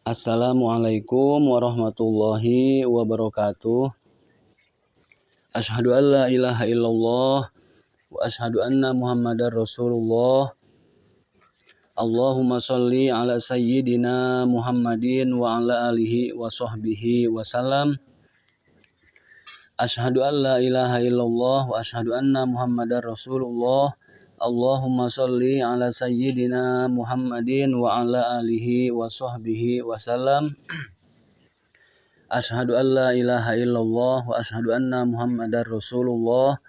Assalamualaikum warahmatullahi wabarakatuh. Asyhadu an la ilaha illallah wa asyhadu anna Muhammadar Rasulullah. Allahumma sholli ala sayyidina Muhammadin wa ala alihi wa sahbihi wa salam. Asyhadu an la ilaha illallah wa asyhadu anna Muhammadar Rasulullah. Allahumma sholli ala sayyidina Muhammadin wa ala alihi wa sahbihi wa salam. Asyhadu an la ilaha illallah wa asyhadu anna Muhammadar Rasulullah.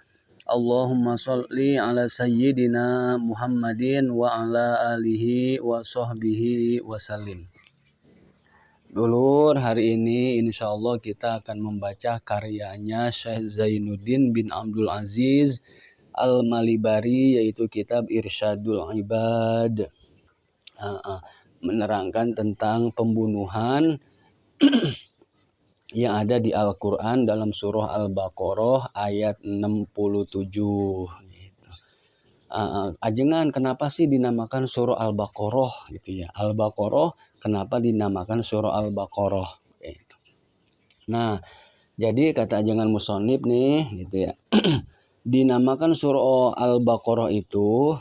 Allahumma sholli ala sayyidina Muhammadin wa ala alihi wa sahbihi wa salim. Dulur, hari ini insyaallah kita akan membaca karyanya Syekh Zainuddin bin Abdul Aziz Al-Malibari, yaitu kitab Irsyadul Ibad. Menerangkan tentang pembunuhan yang ada di Al-Quran dalam surah Al-Baqarah ayat 67. Gitu. Ajengan, kenapa sih dinamakan surah Al-Baqarah gitu ya? Al-Baqarah kenapa dinamakan surah Al-Baqarah? Gitu. Nah, jadi kata ajengan musonib nih gitu ya. Dinamakan surah Al-Baqarah itu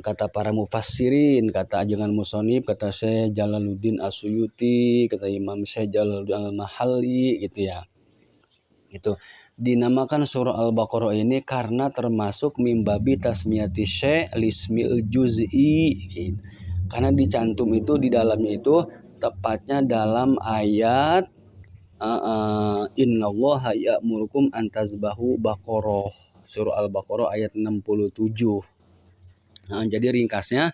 kata para mufassirin, kata ajengan musonib, kata Syekh Jalaluddin As-Suyuti, kata Imam Syekh Jalaluddin Al-Mahalli gitu ya. Itu dinamakan surah Al-Baqarah ini karena termasuk mimbabi tasmiyati Syekh lismil juz'i. Gitu. Karena dicantum itu di dalamnya itu tepatnya dalam ayat innallaha ya'murukum antazbahu baqarah, surah Al-Baqarah ayat 67. Nah, jadi ringkasnya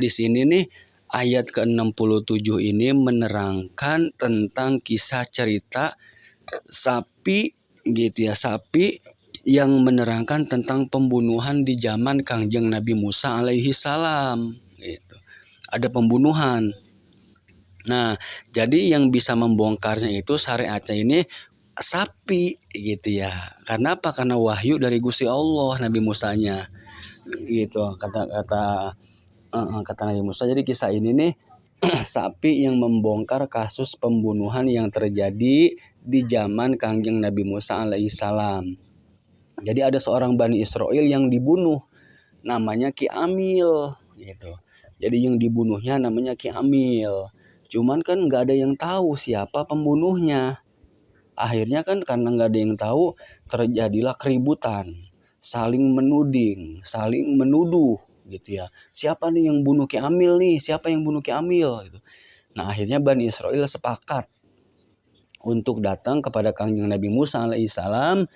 di sini nih ayat ke-67 ini menerangkan tentang kisah cerita sapi gitu ya, sapi yang menerangkan tentang pembunuhan di zaman Kangjeng Nabi Musa alaihi salam gitu. Ada pembunuhan. Nah, jadi yang bisa membongkarnya itu syariatnya ini sapi gitu ya. Karena apa? Karena wahyu dari Gusti Allah Nabi Musanya. Gitu kata Nabi Musa. Jadi kisah ini nih sapi yang membongkar kasus pembunuhan yang terjadi di zaman Kangjeng Nabi Musa alaihissalam. Jadi ada seorang Bani Israel yang dibunuh, namanya Ki Amil gitu. Jadi yang dibunuhnya namanya Ki Amil. Cuman kan nggak ada yang tahu siapa pembunuhnya. Akhirnya kan karena nggak ada yang tahu, terjadilah keributan, saling menuding, saling menuduh gitu ya. Siapa nih yang bunuh Ki Amil nih? Siapa yang bunuh Ki Amil gitu. Nah, akhirnya Bani Israel sepakat untuk datang kepada Kangjeng Nabi Musa alaihissalam,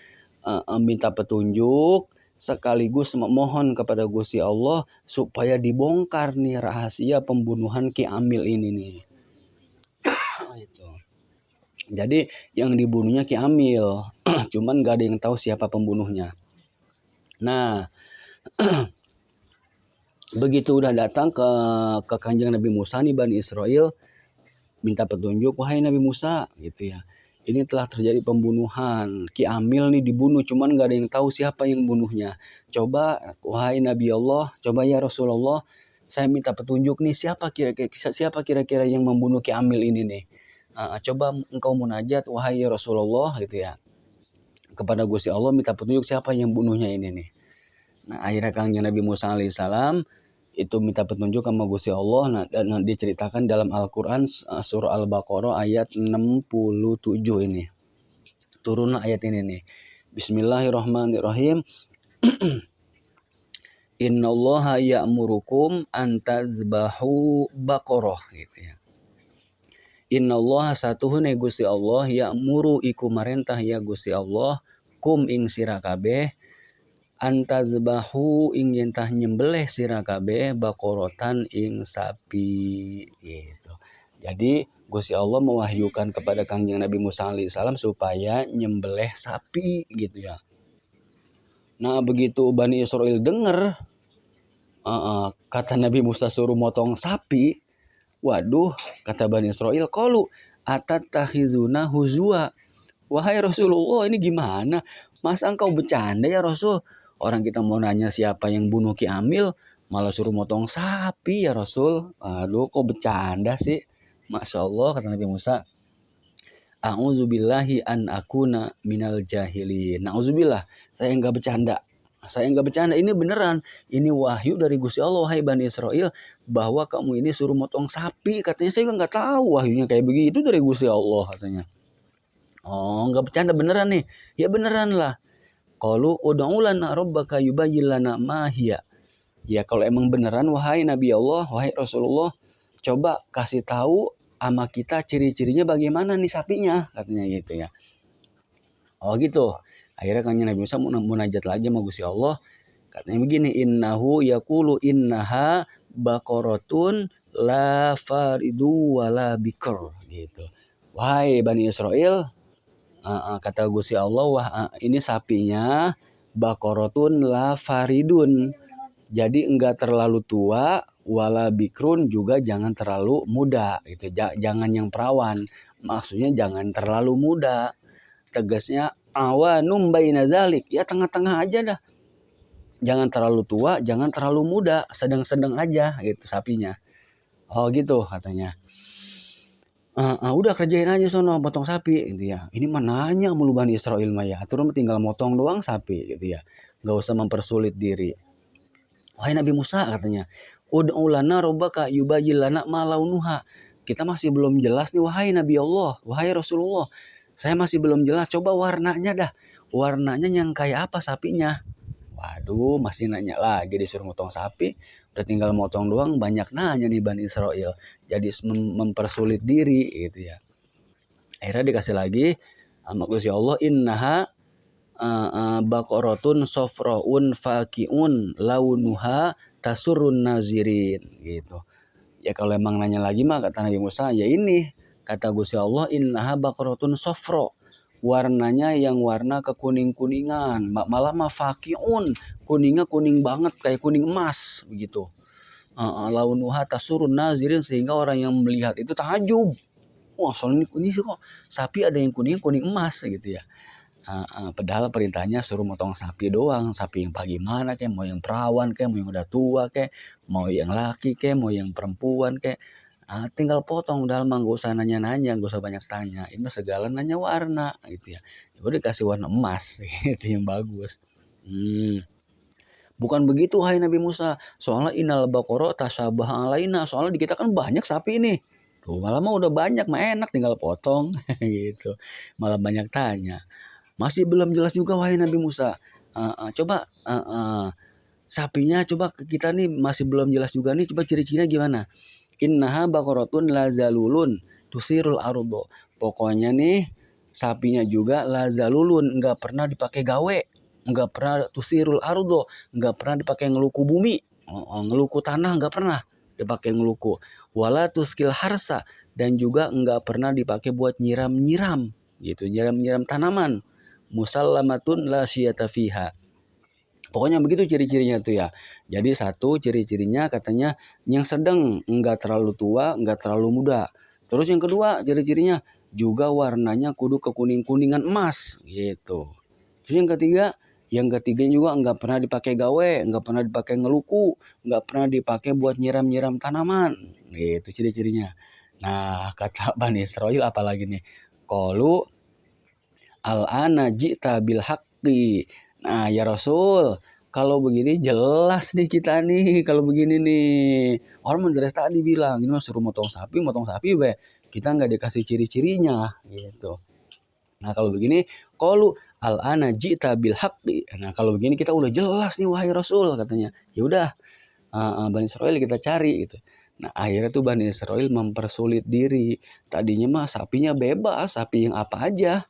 minta petunjuk sekaligus memohon kepada Gusti Allah supaya dibongkar nih rahasia pembunuhan Ki Amil ini nih. Jadi yang dibunuhnya Ki Amil, cuman gak ada yang tahu siapa pembunuhnya. Nah, begitu udah datang ke Kanjeng Nabi Musa nih Bani Israel, minta petunjuk, wahai Nabi Musa gitu ya. Ini telah terjadi pembunuhan, Ki Amil nih dibunuh, cuman gak ada yang tahu siapa yang bunuhnya. Coba wahai Nabi Allah, coba ya Rasulullah, saya minta petunjuk nih siapa kira-kira yang membunuh Ki Amil ini nih. Coba engkau munajat wahai Rasulullah gitu ya, kepada Gusti Allah minta petunjuk siapa yang bunuhnya ini nih. Nah, akhirnya Kangjeng Nabi Musa alaihissalam itu minta petunjuk sama Gusti Allah. Nah, dan diceritakan dalam Al-Quran surah Al-Baqarah ayat 67 ini. Turun ayat ini nih. Bismillahirrahmanirrahim. Innallaha ya'murukum antazbahu baqarah gitu ya. Innallaha satuhune Gusti Allah ya'muru iku marentah ya Gusti Allah kum ing sira kabeh antazbahu ing yen tah nyembelih sira kabeh baqaratan ing sapi gitu. Jadi Gusti Allah mewahyukan kepada Kangjeng Nabi Musa alaihissalam supaya nyembelih sapi gitu ya. Nah, begitu Bani Israel dengar kata Nabi Musa suruh motong sapi, waduh, kata Bani Israel, qalu atattakhizuna huzwa. Wahai Rasulullah, ini gimana? Masa engkau bercanda ya Rasul? Orang kita mau nanya siapa yang bunuh Ki Amil, malah suruh motong sapi ya Rasul. Aduh kok bercanda sih. Masya Allah kata Nabi Musa. A'udzubillahi an akuna minal jahilin. Na'udzubillah, saya enggak bercanda. Saya enggak bercanda, ini beneran. Ini wahyu dari Gusti Allah, wahai Bani Israel, bahwa kamu ini suruh motong sapi. Katanya saya enggak tahu wahyunya kayak begitu dari Gusti Allah katanya. Oh, enggak bercanda beneran nih. Ya beneran lah. Qalu ud'u lana rabbaka yubayyin lana ma hiya. Ya kalau emang beneran wahai Nabi Allah, wahai Rasulullah, coba kasih tahu sama kita ciri-cirinya bagaimana nih sapinya, katanya gitu ya. Oh gitu. Akhirnya kan Nabi Musa munajat lagi sama Gusti Allah. Katanya begini, innahu yaqulu innaha baqaratun la faridu wala bikr gitu. Wahai Bani Israel, kata Gusti Allah, wah ini sapinya baqaratun la faridun. Jadi enggak terlalu tua, wala bikrun juga jangan terlalu muda gitu. Jangan yang perawan. Maksudnya jangan terlalu muda. Tegasnya awanum baina zalik. Ya tengah-tengah aja dah. Jangan terlalu tua, jangan terlalu muda, sedang-sedang aja gitu sapinya. Oh gitu katanya. Udah kerjain aja sono potong sapi gitu ya. Ini mah nanya mulu Bani Israil mah ya. Aturan tinggal motong doang sapi gitu ya. Enggak usah mempersulit diri. Wahai Nabi Musa katanya, ud'u lana rabbaka yubayyin lana ma launuha. Kita masih belum jelas nih wahai Nabi Allah, wahai Rasulullah. Saya masih belum jelas, coba warnanya dah. Warnanya yang kayak apa sapinya? Waduh, masih nanya lagi disuruh motong sapi. Udah tinggal motong doang, banyak nanya nih Bani Israil. Jadi mempersulit diri gitu ya. Akhirnya dikasih lagi sama Gusti Allah, innaha baqaratun sofraun faqiun launuha tasurun nazirin gitu. Ya kalau emang nanya lagi mah kata Nabi Musa, ya ini kata Gusti Allah, innaha baqaratun sofro, warnanya yang warna kekuning-kuningan, malah mah faqiun, kuningnya kuning banget kayak kuning emas begitu. Launuha tasurun nazirin, sehingga orang yang melihat itu takjub. Wah, soalnya ini sih kok sapi ada yang kuning emas gitu ya. Padahal perintahnya suruh motong sapi doang. Sapi yang bagaimana kayak, mau yang perawan kayak, mau yang udah tua kayak, mau yang laki kayak, mau yang perempuan kayak, tinggal potong. Udah mah gak usah nanya-nanya, gak usah banyak tanya. Ini segala nanya warna gitu ya. Udah dikasih warna emas gitu yang bagus. Bukan begitu hai Nabi Musa. Soalnya innal baqara tasabah alaina. Soalnya di kita kan banyak sapi nih. Tuh malah mah udah banyak mah enak tinggal potong gitu. Malah banyak tanya. Masih belum jelas juga wahai Nabi Musa. Coba sapinya coba kita nih masih belum jelas juga nih. Coba ciri-cirinya gimana? Innaha baqaratun lazalulun tusirul ardo. Pokoknya nih sapinya juga lazalulun, enggak pernah dipakai gawe, enggak pernah tusirul ardo, enggak pernah dipakai ngeluku bumi, ngeluku tanah enggak pernah dipakai ngeluku. Wala tuskil harsa, dan juga enggak pernah dipakai buat nyiram-nyiram gitu, nyiram-nyiram tanaman. Musallamatun la syiyata fiha. Pokoknya begitu ciri-cirinya tuh ya. Jadi satu ciri-cirinya katanya yang sedang, enggak terlalu tua, enggak terlalu muda. Terus yang kedua ciri-cirinya juga warnanya kudu kekuning-kuningan emas gitu. Terus yang ketiga juga enggak pernah dipakai gawe, enggak pernah dipakai ngeluku, enggak pernah dipakai buat nyiram-nyiram tanaman. Gitu ciri-cirinya. Nah, kata Bani Israil apalagi nih? Qalu al-ana ji'ta bil haqqi. Nah, ya Rasul, kalau begini jelas nih kita nih, kalau begini nih. Orang dari tadi bilang, ini mah suruh motong sapi be. Kita nggak dikasih ciri-cirinya gitu. Nah, kalau begini, qalu al-ana ji'ta bil haqqi. Nah, kalau begini kita udah jelas nih wahai Rasul katanya. Ya udah, Bani Israil kita cari gitu. Nah, akhirnya tuh Bani Israil mempersulit diri. Tadinya mah sapinya bebas, sapi yang apa aja.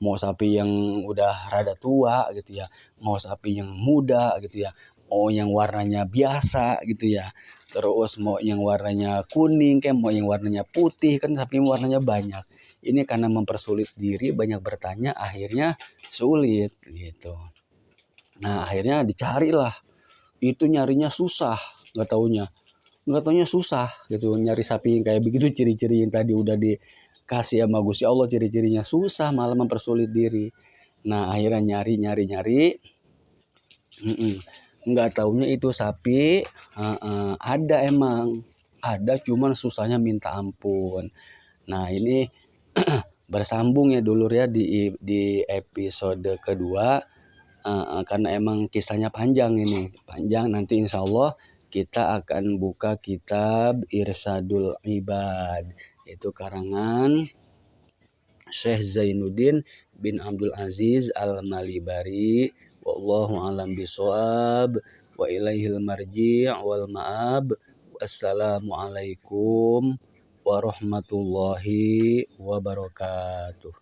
Mau sapi yang udah rada tua gitu ya, mau sapi yang muda gitu ya, mau yang warnanya biasa gitu ya, terus mau yang warnanya kuning kayak, mau yang warnanya putih, kan sapi warnanya banyak. Ini karena mempersulit diri, banyak bertanya, akhirnya sulit gitu. Nah, akhirnya dicarilah. Itu nyarinya susah, nggak taunya susah gitu, nyari sapi yang kayak begitu, ciri-ciri yang tadi udah dikasih sama Gusti Allah ciri-cirinya susah, malah mempersulit diri. Nah, akhirnya nyari. nggak taunya itu sapi. Ada emang, ada, cuman susahnya minta ampun. Nah ini bersambung ya dulur ya di episode kedua, karena emang kisahnya panjang ini, panjang. Nanti insya Allah kita akan buka kitab Irsadul Ibad, itu karangan Syekh Zainuddin bin Abdul Aziz Al-Malibari. Wallahu alam bisawab, wa ilaihil marji' wal ma'ab. Wassalamualaikum warahmatullahi wabarakatuh.